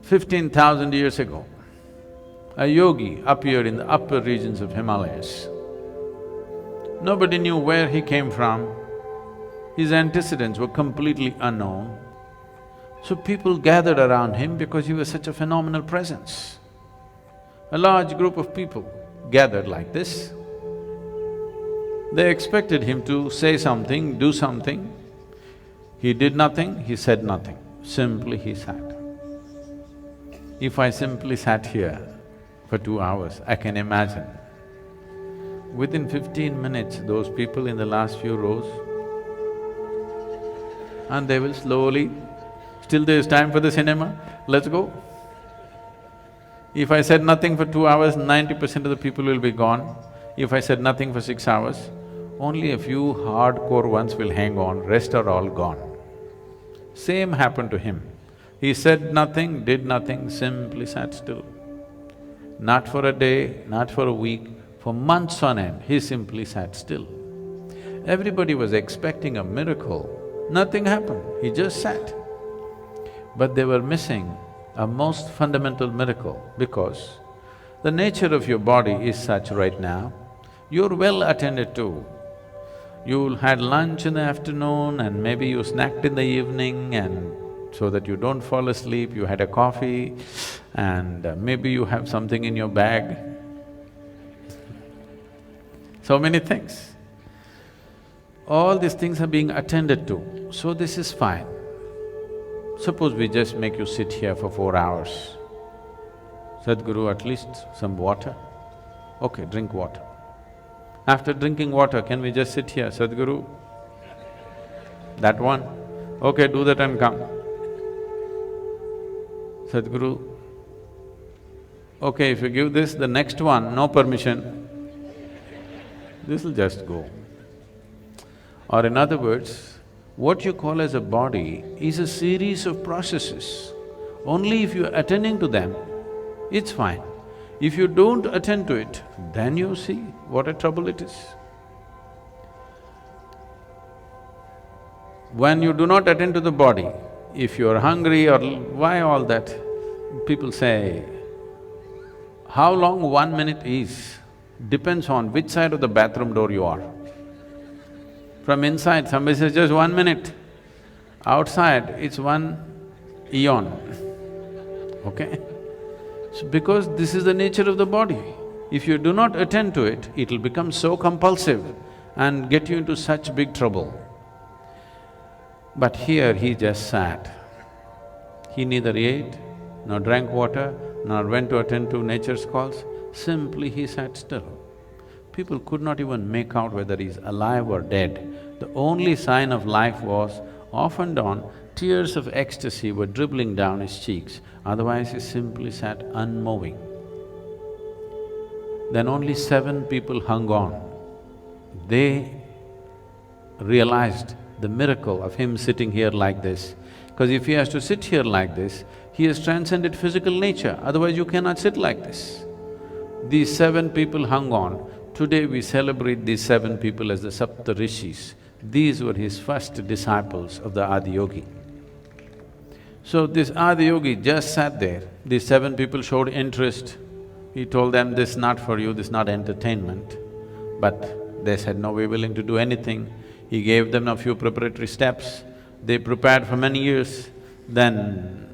15,000 years ago, a yogi appeared in the upper regions of Himalayas. Nobody knew where he came from, his antecedents were completely unknown. So people gathered around him because he was such a phenomenal presence. A large group of people gathered like this. They expected him to say something, do something. He did nothing, he said nothing, simply he sat. If I simply sat here for 2 hours, I can imagine. Within 15 minutes, those people in the last few rows, and they will slowly, still there's time for the cinema, let's go. If I said nothing for 2 hours, 90% of the people will be gone. If I said nothing for 6 hours, only a few hardcore ones will hang on, rest are all gone. Same happened to him. He said nothing, did nothing, simply sat still. Not for a day, not for a week, for months on end, he simply sat still. Everybody was expecting a miracle. Nothing happened, he just sat. But they were missing a most fundamental miracle because the nature of your body is such right now, you're well attended to. You had lunch in the afternoon and maybe you snacked in the evening, and so that you don't fall asleep, you had a coffee and maybe you have something in your bag. So many things. All these things are being attended to, so this is fine. Suppose we just make you sit here for 4 hours. Sadhguru, at least some water? Okay, drink water. After drinking water, can we just sit here, Sadhguru? That one? Okay, do that and come. Sadhguru, okay, if you give this, the next one, no permission, this'll just go. Or in other words, what you call as a body is a series of processes. Only if you're attending to them, it's fine. If you don't attend to it, then you see what a trouble it is. When you do not attend to the body, if you're hungry or why all that, people say, how long 1 minute is, depends on which side of the bathroom door you are. From inside, somebody says just 1 minute. Outside, it's 1 eon, okay? So because this is the nature of the body. If you do not attend to it, it'll become so compulsive and get you into such big trouble. But here he just sat. He neither ate, nor drank water, nor went to attend to nature's calls, simply he sat still. People could not even make out whether he's alive or dead. The only sign of life was, off and on, tears of ecstasy were dribbling down his cheeks, otherwise he simply sat unmoving. Then only 7 people hung on. They realized the miracle of him sitting here like this, because if he has to sit here like this, he has transcended physical nature, otherwise you cannot sit like this. These 7 people hung on. Today we celebrate these 7 people as the Sapta Rishis. These were his first disciples of the Adiyogi. So this Adiyogi just sat there, these 7 people showed interest. He told them, this is not for you, this is not entertainment. But they said, no, we're willing to do anything. He gave them a few preparatory steps. They prepared for many years. Then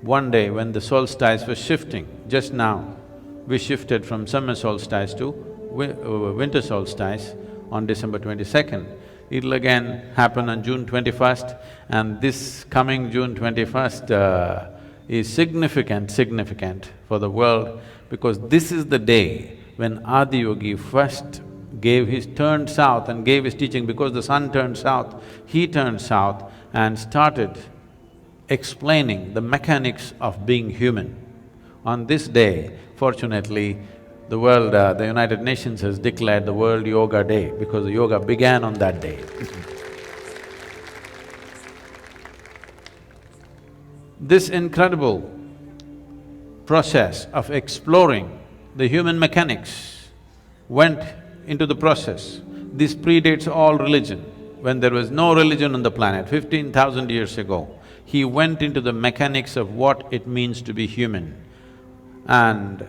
one day when the solstice was shifting, just now, we shifted from summer solstice to winter solstice on December 22nd. It'll again happen on June 21st, and this coming June 21st is significant for the world, because this is the day when Adiyogi first turned south and gave his teaching. Because the sun turned south, he turned south and started explaining the mechanics of being human. On this day, fortunately, the world, the United Nations has declared the World Yoga Day because the yoga began on that day. This incredible process of exploring the human mechanics went into the process. This predates all religion. When there was no religion on the planet, 15,000 years ago, He went into the mechanics of what it means to be human, and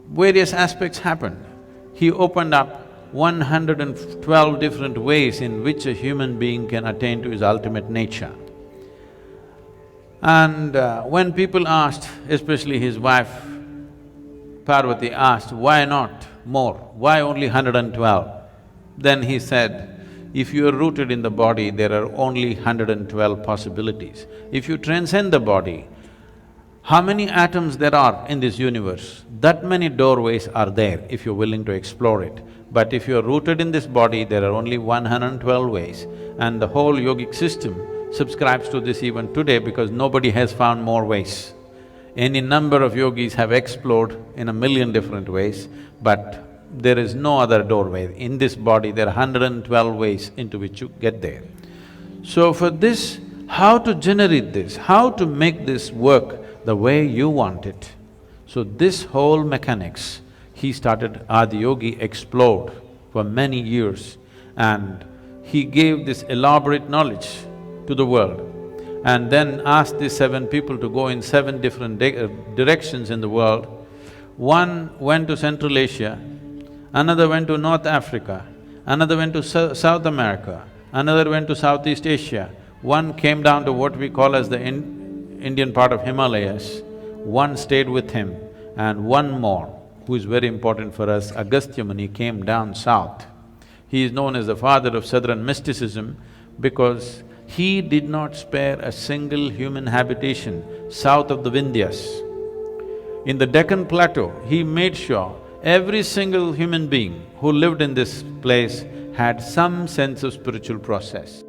various aspects happened. He opened up 112 different ways in which a human being can attain to his ultimate nature. And when people asked, especially his wife Parvati asked, why not more? Why only 112? Then he said, if you are rooted in the body, there are only 112 possibilities. If you transcend the body, how many atoms there are in this universe? That many doorways are there if you're willing to explore it. But if you're rooted in this body, there are only 112 ways. And the whole yogic system subscribes to this even today because nobody has found more ways. Any number of yogis have explored in a million different ways, but there is no other doorway. In this body, there are 112 ways into which you get there. So for this, how to generate this, how to make this work the way you want it. So this whole mechanics, he started Adiyogi explored for many years, and he gave this elaborate knowledge to the world, and then asked these 7 people to go in 7 different directions in the world. One went to Central Asia, another went to North Africa, another went to South America, another went to Southeast Asia, one came down to what we call as the Indian part of Himalayas, one stayed with him, and one more, who is very important for us, Agastya Muni, came down south. He is known as the father of southern mysticism because he did not spare a single human habitation south of the Vindhyas. In the Deccan Plateau, he made sure every single human being who lived in this place had some sense of spiritual process.